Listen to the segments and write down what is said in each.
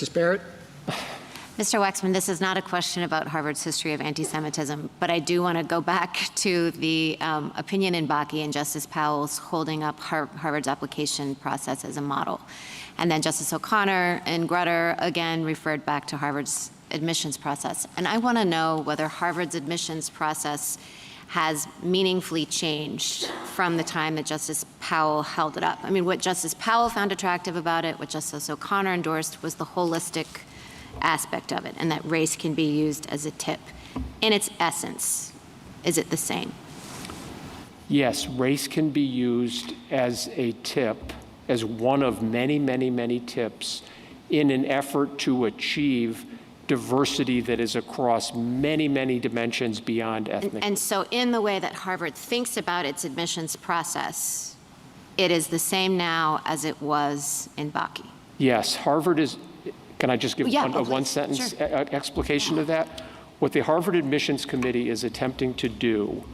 Justice Barrett? Mr. Waxman, this is not a question about Harvard's history of anti-Semitism, but I do want to go back to the opinion in Bakke and Justice Powell's holding up Harvard's application process as a model. And then Justice O'Connor and Grutter again referred back to Harvard's admissions process. And I want to know whether Harvard's admissions process has meaningfully changed from the time that Justice Powell held it up. I mean, what Justice Powell found attractive about it, what Justice O'Connor endorsed, was the holistic aspect of it, and that race can be used as a tip. In its essence, is it the same? Yes, race can be used as a tip, as one of many, many, many tips in an effort to achieve diversity that is across many, many dimensions beyond ethnic. And so in the way that Harvard thinks about its admissions process, it is the same now as it was in Bakke. Yes, Harvard is. Can I just give a one-sentence explication of that? What the Harvard Admissions Committee is attempting to do,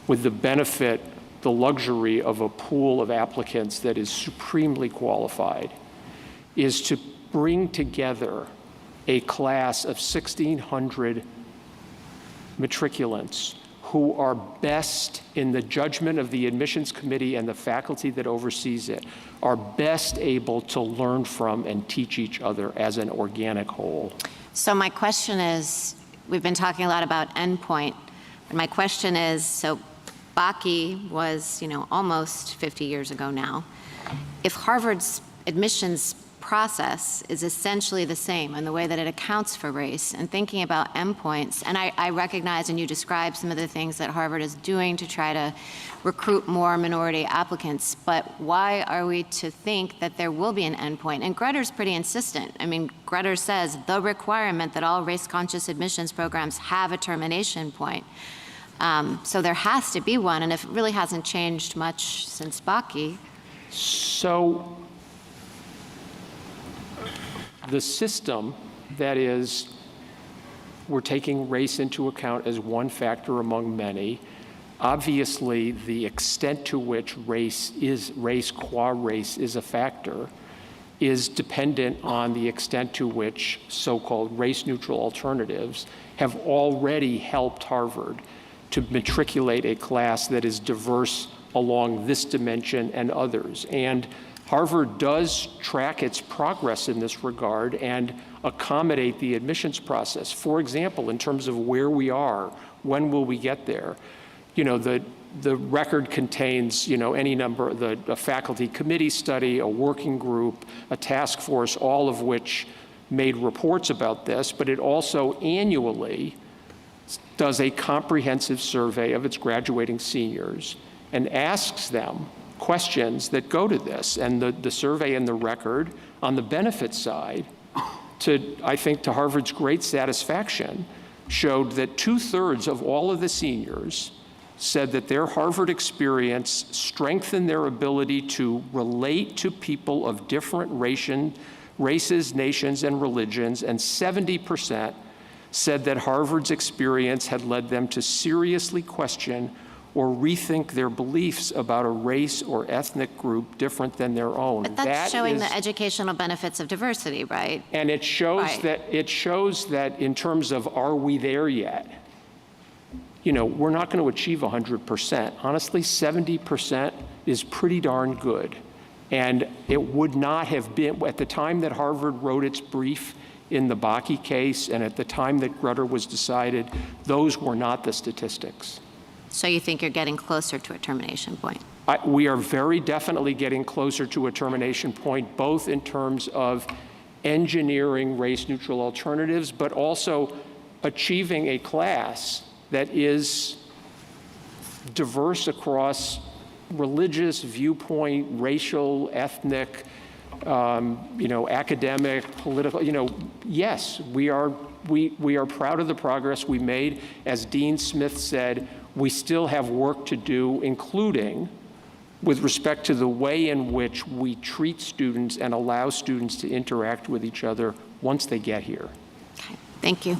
with the benefit, the luxury of a pool of applicants that is supremely qualified, is to bring together a class of 1,600 matriculants who are best, in the judgment of the admissions committee and the faculty that oversees it, are best able to learn from and teach each other as an organic whole. So my question is, we've been talking a lot about endpoint, and my question is, so Bakke was, almost 50 years ago now. If Harvard's admissions process is essentially the same in the way that it accounts for race and thinking about endpoints, and I recognize and you describe some of the things that Harvard is doing to try to recruit more minority applicants, but why are we to think that there will be an endpoint? And Grutter's pretty insistent. I mean, Grutter says the requirement that all race-conscious admissions programs have a termination point. So there has to be one, and if it really hasn't changed much since Bakke. So the system, that is, we're taking race into account as one factor among many. Obviously, the extent to which race qua race is a factor is dependent on the extent to which so-called race-neutral alternatives have already helped Harvard to matriculate a class that is diverse along this dimension and others. And Harvard does track its progress in this regard and accommodate the admissions process. For example, in terms of where we are, when will we get there? The record contains, any number, a faculty committee study, a working group, a task force, all of which made reports about this, but it also annually does a comprehensive survey of its graduating seniors and asks them questions that go to this. And the survey and the record on the benefit side, I think to Harvard's great satisfaction, showed that 2/3 of all of the seniors said that their Harvard experience strengthened their ability to relate to people of different races, nations, and religions, and 70% said that Harvard's experience had led them to seriously question or rethink their beliefs about a race or ethnic group different than their own. But that's showing the educational benefits of diversity, right? And it shows that in terms of, are we there yet? We're not going to achieve 100%. Honestly, 70% is pretty darn good. And it would not have been, at the time that Harvard wrote its brief in the Bakke case and at the time that Grutter was decided, those were not the statistics. So you think you're getting closer to a termination point? We are very definitely getting closer to a termination point, both in terms of engineering race-neutral alternatives, but also achieving a class that is diverse across religious, viewpoint, racial, ethnic, academic, political. Yes, we are proud of the progress we made. As Dean Smith said, we still have work to do, including with respect to the way in which we treat students and allow students to interact with each other once they get here. Okay, thank you.